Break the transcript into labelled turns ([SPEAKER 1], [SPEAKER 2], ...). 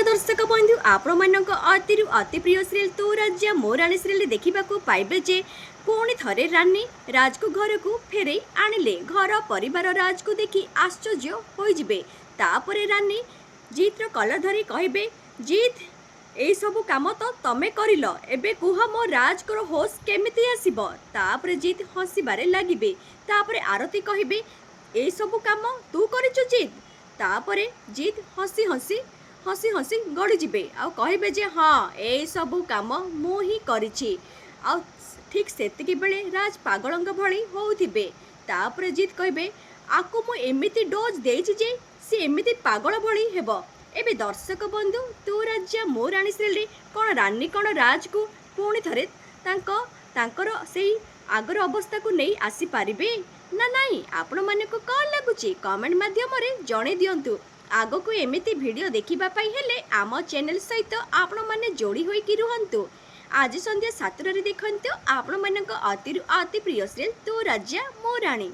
[SPEAKER 1] दर्शक बंधु आपण अति अति प्रिय सीरियल तू राजा मो राणी सीरियल देखा पाइबे जे पुणी थरे रानी राज को घर को फेरे आणिले घर परिवार राज को देखि आश्चर्य होइजिबे। तापरे रानी जीत रो कलर धरी कहबे जीत एई सबु काम तो तमे करिल एबे कुह मो राज को होश केमिति आसीबो। तापरे जीत हसीबारे लागिबे। तापरे आरती कहबे एई सबु काम तू करिछु जीत। तापरे जीत हसी हसी हसी हसी गड़ी जिबे आ कहबे जे हाँ ए सबु काम मु ही करिछि। आ ठीक सेतिकी बेले राज पागलंग भली होउथिबे। तापरे जीत कहबे आकु मु एमिति डोज देछि जे से एमिति पागल भली हेबो। एबे दर्शक बंधु तू राजा मो राणी सीरियल रे कोन रानी कोन राज को पुणी थरे तांकर सेई आगर अवस्था को नहीं आसी पारिबे ना नहीं आपण माने को कौन लगुची कमेंट माध्यम रे जणे दियंतु। आगो को एमिति वीडियो देखिबा पाई हेले आम चैनल सहित आपण माने जोड़ी होई कि रुहंतु। आज संध्या 7 रे देखंतु आपण मानक अति प्रिय सीरियल तू राजा मो राणी।